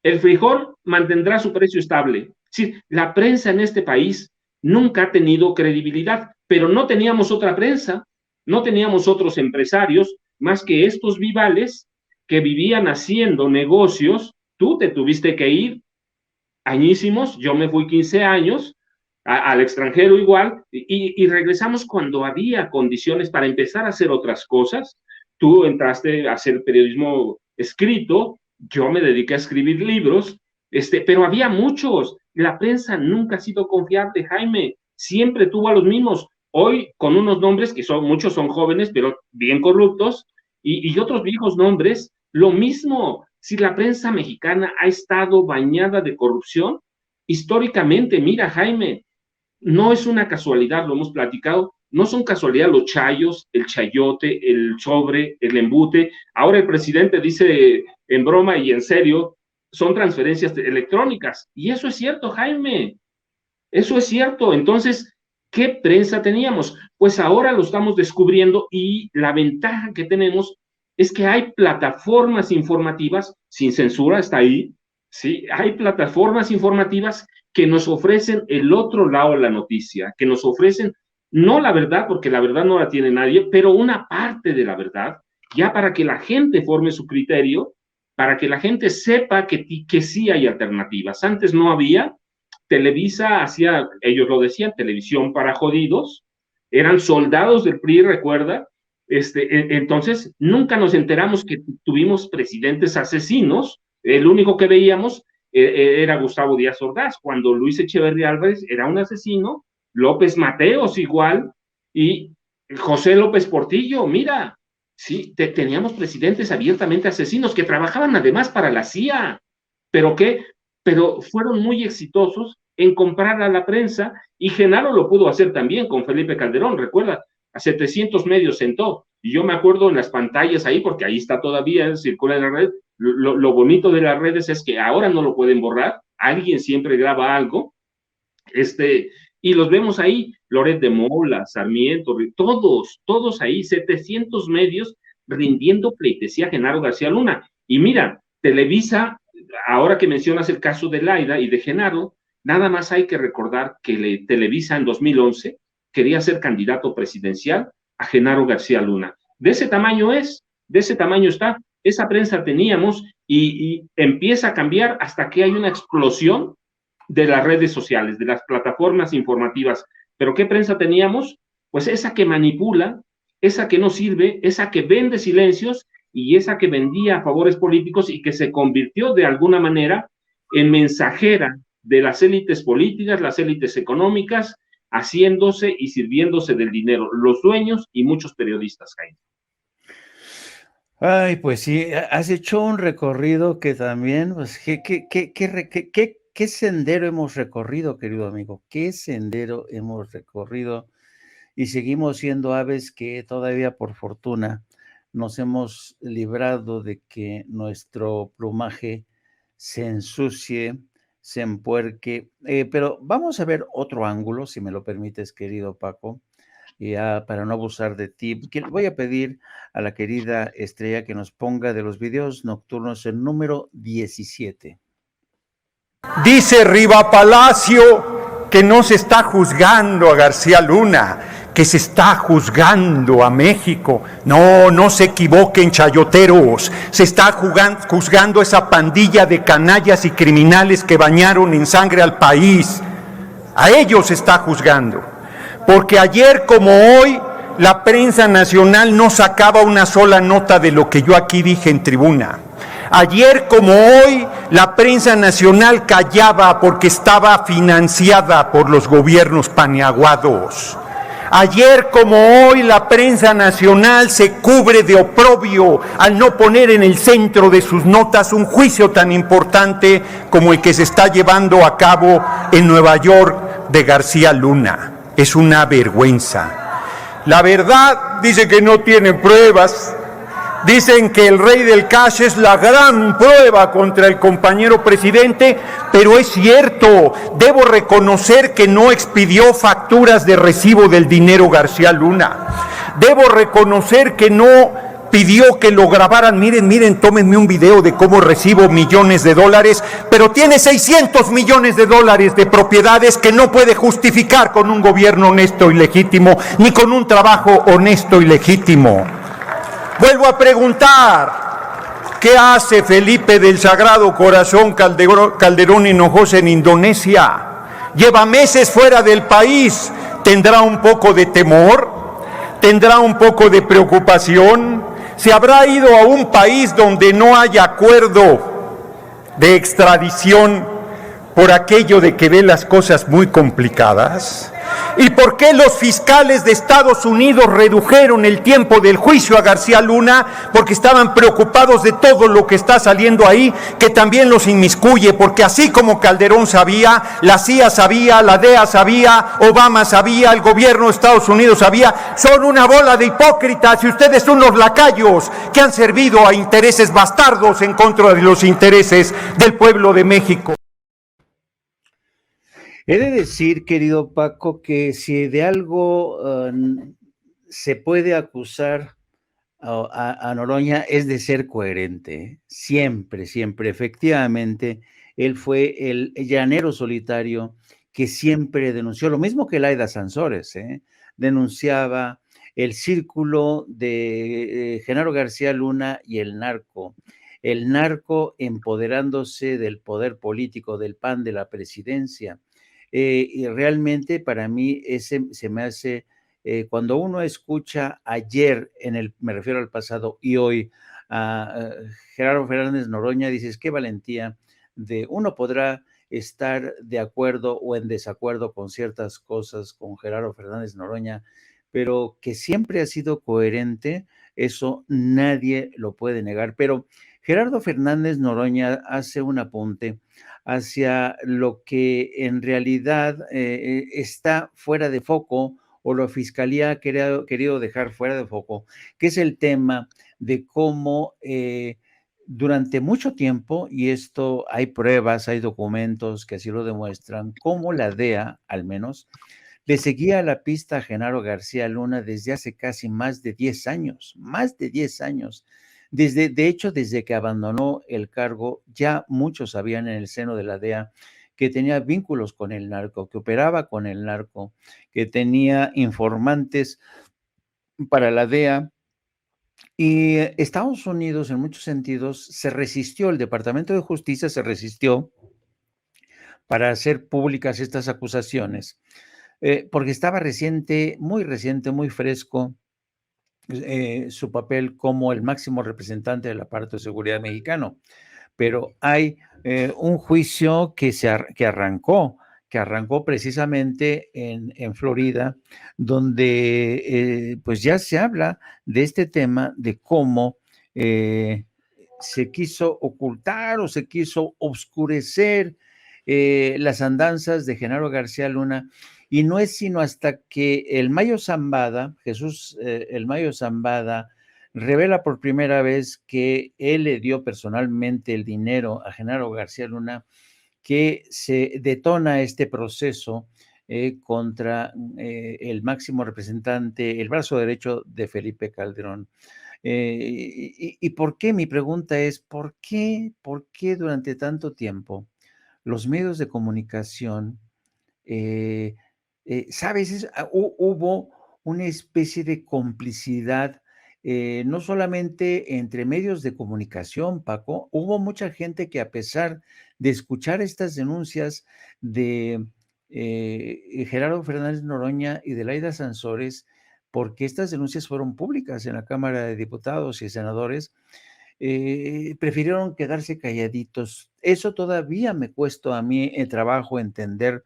El frijol mantendrá su precio estable. Sí, la prensa en este país nunca ha tenido credibilidad, pero no teníamos otra prensa, no teníamos otros empresarios más que estos vivales que vivían haciendo negocios. Tú te tuviste que ir añísimos, yo me fui 15 años al extranjero igual, y regresamos cuando había condiciones para empezar a hacer otras cosas. Tú entraste a hacer periodismo escrito, yo me dediqué a escribir libros, pero había muchos. La prensa nunca ha sido confiable, Jaime, siempre tuvo a los mismos. Hoy con unos nombres que muchos son jóvenes, pero bien corruptos, y otros viejos nombres, lo mismo. Si la prensa mexicana ha estado bañada de corrupción, históricamente, mira, Jaime, no es una casualidad, lo hemos platicado, no son casualidad los chayos, el chayote, el sobre, el embute. Ahora el presidente dice en broma y en serio, son transferencias electrónicas. Y eso es cierto, Jaime. Eso es cierto. Entonces, ¿qué prensa teníamos? Pues ahora lo estamos descubriendo, y la ventaja que tenemos es que hay plataformas informativas sin censura, está ahí, ¿sí? Hay plataformas informativas que nos ofrecen el otro lado de la noticia, que nos ofrecen no la verdad, porque la verdad no la tiene nadie, pero una parte de la verdad, ya para que la gente forme su criterio, para que la gente sepa que sí hay alternativas. Antes no había. Televisa hacía, ellos lo decían, televisión para jodidos, eran soldados del PRI, recuerda. Entonces nunca nos enteramos que tuvimos presidentes asesinos. El único que veíamos era Gustavo Díaz Ordaz, cuando Luis Echeverría Álvarez era un asesino, López Mateos igual, y José López Portillo. Mira, sí, teníamos presidentes abiertamente asesinos que trabajaban además para la CIA, pero fueron muy exitosos en comprar a la prensa, y Genaro lo pudo hacer también con Felipe Calderón, recuerda, a 700 medios sentó, y yo me acuerdo en las pantallas ahí, porque ahí está todavía, circula en la red. Lo bonito de las redes es que ahora no lo pueden borrar, alguien siempre graba algo, y los vemos ahí, Loret de Mola, Sarmiento, todos ahí, 700 medios rindiendo pleitesía a Genaro García Luna. Y mira, Televisa, ahora que mencionas el caso de Laida y de Genaro, nada más hay que recordar que Televisa en 2011 quería ser candidato presidencial a Genaro García Luna. De ese tamaño está, esa prensa teníamos, y empieza a cambiar hasta que hay una explosión de las redes sociales, de las plataformas informativas. ¿Pero qué prensa teníamos? Pues esa que manipula, esa que no sirve, esa que vende silencios, y esa que vendía favores políticos, y que se convirtió de alguna manera en mensajera de las élites políticas, las élites económicas, haciéndose y sirviéndose del dinero, los dueños y muchos periodistas, Jaime. Ay, pues sí, has hecho un recorrido que también, pues, ¿qué sendero hemos recorrido, querido amigo? ¿Qué sendero hemos recorrido? Y seguimos siendo aves que todavía, por fortuna, nos hemos librado de que nuestro plumaje se ensucie, se empuerque. Pero vamos a ver otro ángulo, si me lo permites, querido Paco, ya para no abusar de ti. Voy a pedir a la querida Estrella que nos ponga de los videos nocturnos el número 17. Dice Riva Palacio que no se está juzgando a García Luna, que se está juzgando a México. No, no se equivoquen, chayoteros. Se está juzgando esa pandilla de canallas y criminales que bañaron en sangre al país. A ellos se está juzgando. Porque ayer como hoy, la prensa nacional no sacaba una sola nota de lo que yo aquí dije en tribuna. Ayer como hoy, la prensa nacional callaba porque estaba financiada por los gobiernos paneaguados. Ayer como hoy, la prensa nacional se cubre de oprobio al no poner en el centro de sus notas un juicio tan importante como el que se está llevando a cabo en Nueva York de García Luna. Es una vergüenza. La verdad dice que no tienen pruebas. Dicen que el rey del cash es la gran prueba contra el compañero presidente, pero es cierto, debo reconocer que no expidió facturas de recibo del dinero García Luna. Debo reconocer que no pidió que lo grabaran. Miren, tómenme un video de cómo recibo millones de dólares, pero tiene 600 millones de dólares de propiedades que no puede justificar con un gobierno honesto y legítimo, ni con un trabajo honesto y legítimo. Vuelvo a preguntar, ¿qué hace Felipe del Sagrado Corazón Calderón Hinojosa en Indonesia? Lleva meses fuera del país. ¿Tendrá un poco de temor? ¿Tendrá un poco de preocupación? ¿Se habrá ido a un país donde no hay acuerdo de extradición por aquello de que ve las cosas muy complicadas? ¿Y por qué los fiscales de Estados Unidos redujeron el tiempo del juicio a García Luna? Porque estaban preocupados de todo lo que está saliendo ahí, que también los inmiscuye, porque así como Calderón sabía, la CIA sabía, la DEA sabía, Obama sabía, el gobierno de Estados Unidos sabía, son una bola de hipócritas y ustedes son unos lacayos que han servido a intereses bastardos en contra de los intereses del pueblo de México. He de decir, querido Paco, que si de algo se puede acusar a Noroña es de ser coherente. Siempre, siempre. Efectivamente, él fue el llanero solitario que siempre denunció, lo mismo que Laida Sansores, denunciaba el círculo de Genaro García Luna y el narco empoderándose del poder político, del PAN, de la presidencia. Y realmente para mí ese se me hace, cuando uno escucha ayer, me refiero al pasado, y hoy a Gerardo Fernández Noroña, dices, qué valentía uno podrá estar de acuerdo o en desacuerdo con ciertas cosas con Gerardo Fernández Noroña, pero que siempre ha sido coherente, eso nadie lo puede negar. Pero Gerardo Fernández Noroña hace un apunte hacia lo que en realidad está fuera de foco o la Fiscalía ha querido dejar fuera de foco, que es el tema de cómo durante mucho tiempo, y esto hay pruebas, hay documentos que así lo demuestran, cómo la DEA, al menos, le seguía la pista a Genaro García Luna desde hace casi más de 10 años, de hecho, desde que abandonó el cargo, ya muchos sabían en el seno de la DEA que tenía vínculos con el narco, que operaba con el narco, que tenía informantes para la DEA. Y Estados Unidos, en muchos sentidos, se resistió, el Departamento de Justicia se resistió para hacer públicas estas acusaciones, porque estaba muy fresco su papel como el máximo representante del aparato de seguridad mexicano. Pero hay un juicio que arrancó, que arrancó precisamente en Florida, donde pues ya se habla de este tema, de cómo se quiso ocultar o se quiso obscurecer las andanzas de Genaro García Luna, y no es sino hasta que el Mayo Zambada, Jesús el Mayo Zambada, revela por primera vez que él le dio personalmente el dinero a Genaro García Luna, que se detona este proceso contra el máximo representante, el brazo derecho de Felipe Calderón. ¿Y por qué? Mi pregunta es, ¿por qué durante tanto tiempo los medios de comunicación, sabes, hubo una especie de complicidad, no solamente entre medios de comunicación, Paco, hubo mucha gente que, a pesar de escuchar estas denuncias de Gerardo Fernández Noroña y de Laida Sansores, porque estas denuncias fueron públicas en la Cámara de Diputados y Senadores, prefirieron quedarse calladitos. Eso todavía me cuesta a mí el trabajo entender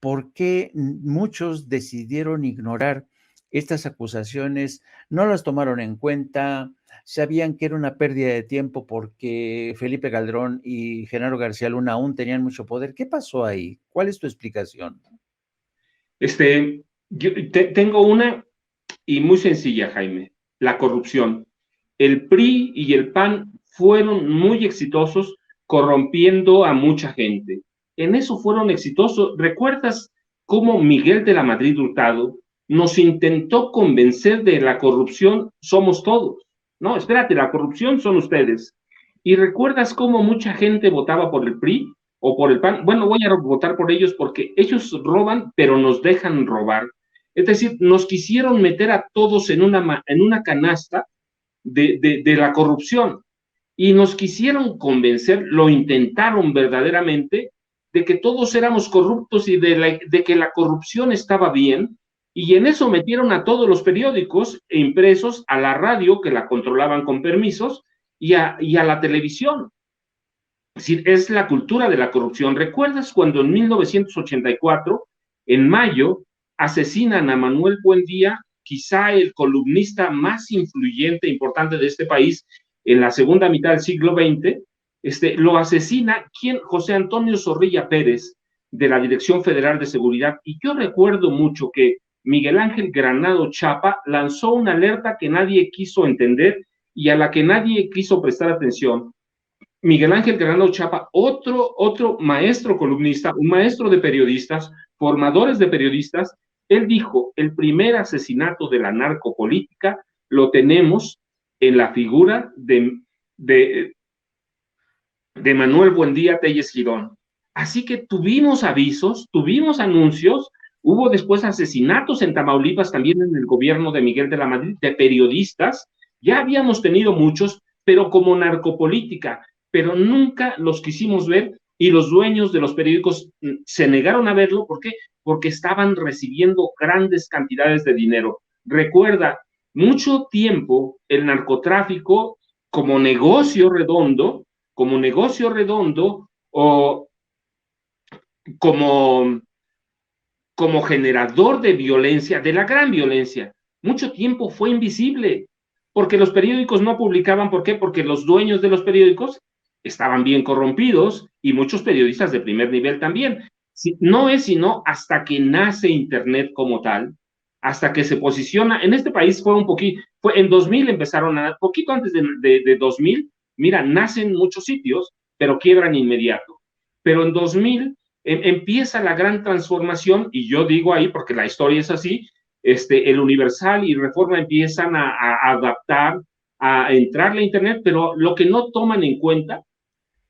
por qué muchos decidieron ignorar estas acusaciones, no las tomaron en cuenta, sabían que era una pérdida de tiempo porque Felipe Calderón y Genaro García Luna aún tenían mucho poder. ¿Qué pasó ahí? ¿Cuál es tu explicación? Yo tengo una y muy sencilla, Jaime: la corrupción. El PRI y el PAN fueron muy exitosos corrompiendo a mucha gente. En eso fueron exitosos. ¿Recuerdas cómo Miguel de la Madrid Hurtado nos intentó convencer de la corrupción somos todos? No, espérate, la corrupción son ustedes. ¿Y recuerdas cómo mucha gente votaba por el PRI o por el PAN? Bueno, voy a votar por ellos porque ellos roban, pero nos dejan robar. Es decir, nos quisieron meter a todos en una canasta de la corrupción, y nos quisieron convencer, lo intentaron verdaderamente, de que todos éramos corruptos y de que la corrupción estaba bien, y en eso metieron a todos los periódicos impresos, a la radio, que la controlaban con permisos, y a la televisión. Es decir, es la cultura de la corrupción. ¿Recuerdas cuando en 1984, en mayo, asesinan a Manuel Buendía, quizá el columnista más influyente e importante de este país en la segunda mitad del siglo XX? Lo asesina, ¿quién? José Antonio Zorrilla Pérez, de la Dirección Federal de Seguridad. Y yo recuerdo mucho que Miguel Ángel Granado Chapa lanzó una alerta que nadie quiso entender y a la que nadie quiso prestar atención. Miguel Ángel Granado Chapa, otro maestro columnista, un maestro de periodistas, formadores de periodistas, él dijo: el primer asesinato de la narcopolítica lo tenemos en la figura de Manuel Buendía Telles Girón. Así que tuvimos avisos, tuvimos anuncios, hubo después asesinatos en Tamaulipas, también en el gobierno de Miguel de la Madrid, de periodistas. Ya habíamos tenido muchos, pero como narcopolítica, pero nunca los quisimos ver, y los dueños de los periódicos se negaron a verlo. ¿Por qué? Porque estaban recibiendo grandes cantidades de dinero. Recuerda, mucho tiempo el narcotráfico como negocio redondo, o como generador de violencia, de la gran violencia, mucho tiempo fue invisible, porque los periódicos no publicaban. ¿Por qué? Porque los dueños de los periódicos estaban bien corrompidos, y muchos periodistas de primer nivel también. No es sino hasta que nace Internet como tal, hasta que se posiciona. En este país fue en 2000 empezaron poquito antes de 2000, mira, nacen muchos sitios, pero quiebran inmediato. Pero en 2000 empieza la gran transformación, y yo digo ahí porque la historia es así. El Universal y Reforma empiezan a adaptar, a entrarle a Internet, pero lo que no toman en cuenta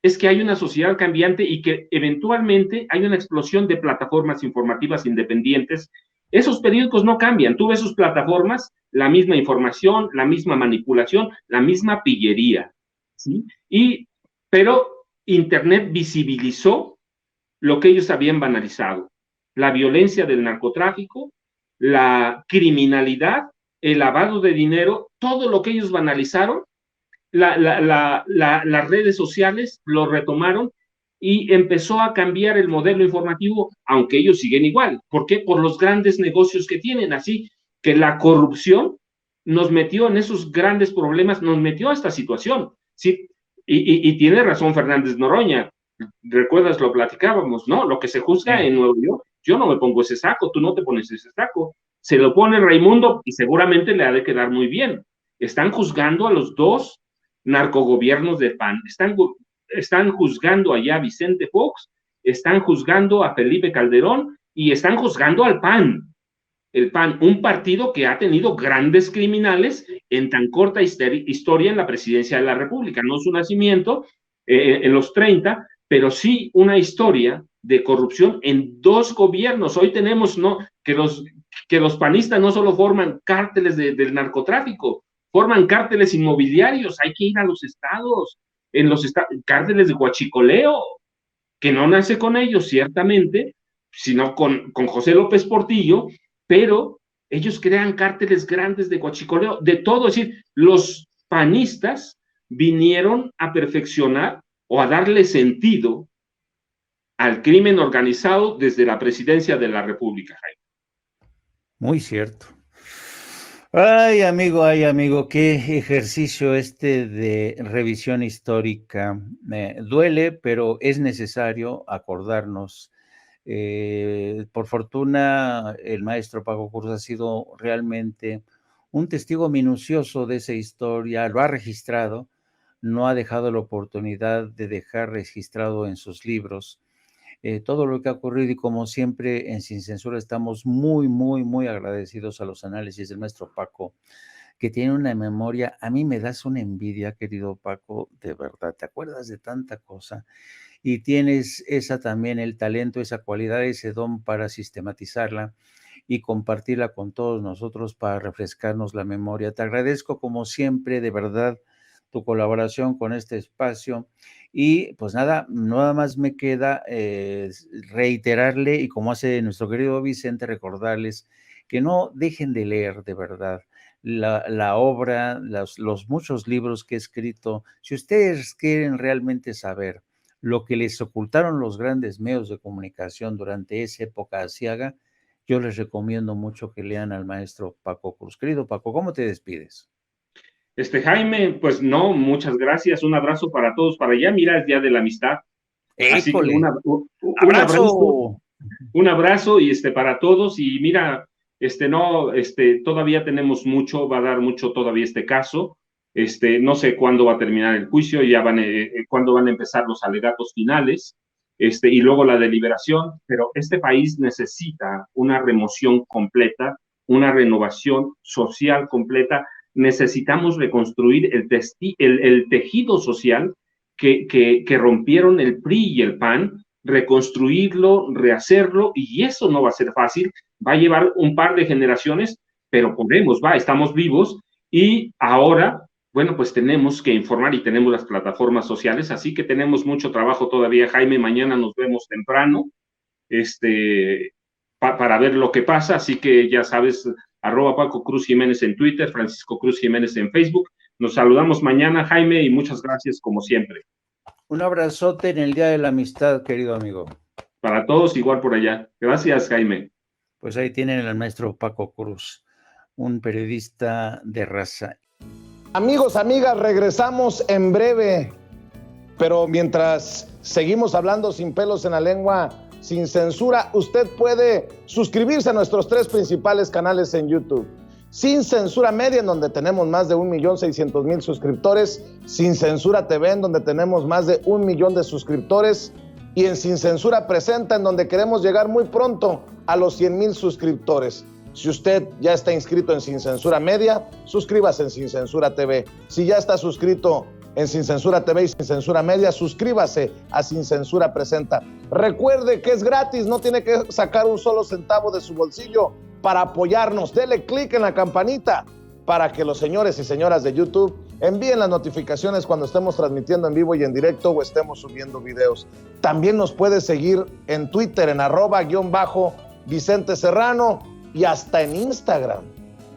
es que hay una sociedad cambiante y que eventualmente hay una explosión de plataformas informativas independientes. Esos periódicos no cambian, tú ves sus plataformas, la misma información, la misma manipulación, la misma pillería, ¿sí? Pero Internet visibilizó lo que ellos habían banalizado: la violencia del narcotráfico, la criminalidad, el lavado de dinero, todo lo que ellos banalizaron. Las redes sociales lo retomaron, y empezó a cambiar el modelo informativo, aunque ellos siguen igual. ¿Por qué? Por los grandes negocios que tienen, así que la corrupción nos metió en esos grandes problemas, nos metió a esta situación, ¿sí? Y tiene razón Fernández Noroña, recuerdas, lo platicábamos, ¿no? Lo que se juzga en Nuevo York, yo no me pongo ese saco, tú no te pones ese saco, se lo pone Raimundo y seguramente le ha de quedar muy bien. Están juzgando a los dos narcogobiernos del PAN, están juzgando allá a Vicente Fox, están juzgando a Felipe Calderón y están juzgando al PAN. El PAN, un partido que ha tenido grandes criminales en tan corta historia en la presidencia de la República. No su nacimiento en los 30, pero sí una historia de corrupción en 2 gobiernos. Hoy tenemos, ¿no?, que los panistas no solo forman cárteles del narcotráfico, forman cárteles inmobiliarios. Hay que ir a los estados, cárteles de huachicoleo, que no nace con ellos, ciertamente, sino con José López Portillo, pero ellos crean cárteles grandes de huachicoleo, de todo. Es decir, los panistas vinieron a perfeccionar o a darle sentido al crimen organizado desde la presidencia de la República, Jaime. Muy cierto. Ay, amigo, qué ejercicio de revisión histórica. Duele, pero es necesario acordarnos. Por fortuna, el maestro Paco Cruz ha sido realmente un testigo minucioso de esa historia, lo ha registrado, no ha dejado la oportunidad de dejar registrado en sus libros todo lo que ha ocurrido, y como siempre en Sin Censura estamos muy, muy, muy agradecidos a los análisis del maestro Paco, que tiene una memoria. A mí me das una envidia, querido Paco, de verdad, te acuerdas de tanta cosa y tienes también el talento, esa cualidad, ese don para sistematizarla y compartirla con todos nosotros para refrescarnos la memoria. Te agradezco como siempre, de verdad, tu colaboración con este espacio. Y pues nada más me queda reiterarle, y como hace nuestro querido Vicente, recordarles que no dejen de leer de verdad la obra, los muchos libros que he escrito. Si ustedes quieren realmente saber lo que les ocultaron los grandes medios de comunicación durante esa época aciaga, yo les recomiendo mucho que lean al maestro Paco Cruz. Querido Paco, ¿cómo te despides? Jaime, pues no, muchas gracias, un abrazo para todos para allá. Mira, es Día de la Amistad. Así que un abrazo y para todos. Y mira, todavía tenemos mucho, va a dar mucho todavía este caso. No sé cuándo va a terminar el juicio, ya cuándo van a empezar los alegatos finales, y luego la deliberación, pero este país necesita una remoción completa, una renovación social completa. Necesitamos reconstruir el tejido social que rompieron el PRI y el PAN, reconstruirlo, rehacerlo, y eso no va a ser fácil, va a llevar un par de generaciones, pero estamos vivos, y ahora, bueno, pues tenemos que informar y tenemos las plataformas sociales, así que tenemos mucho trabajo todavía, Jaime. Mañana nos vemos temprano, para ver lo que pasa, así que ya sabes, @Paco Cruz Jiménez en Twitter, Francisco Cruz Jiménez en Facebook. Nos saludamos mañana, Jaime, y muchas gracias como siempre. Un abrazote en el Día de la Amistad, querido amigo. Para todos, igual por allá. Gracias, Jaime. Pues ahí tienen al maestro Paco Cruz, un periodista de raza. Amigos, amigas, regresamos en breve, pero mientras seguimos hablando sin pelos en la lengua, sin censura, usted puede suscribirse a nuestros 3 principales canales en YouTube. Sin Censura Media, en donde tenemos más de 1.600.000 suscriptores, Sin Censura TV, en donde tenemos más de 1 millón de suscriptores, y en Sin Censura Presenta, en donde queremos llegar muy pronto a los 100,000 suscriptores. Si usted ya está inscrito en Sin Censura Media, suscríbase en Sin Censura TV. Si ya está suscrito en Sin Censura TV y Sin Censura Media, suscríbase a Sin Censura Presenta. Recuerde que es gratis, no tiene que sacar un solo centavo de su bolsillo para apoyarnos. Dele clic en la campanita para que los señores y señoras de YouTube envíen las notificaciones cuando estemos transmitiendo en vivo y en directo o estemos subiendo videos. También nos puede seguir en Twitter en @Vicente Serrano y hasta en Instagram.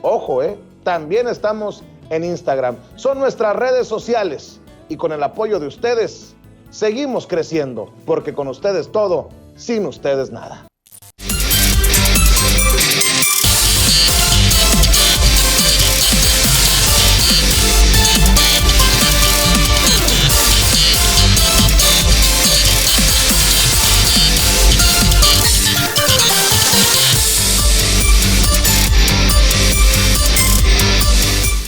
Ojo, también estamos en Instagram. Son nuestras redes sociales y con el apoyo de ustedes seguimos creciendo, porque con ustedes todo, sin ustedes nada.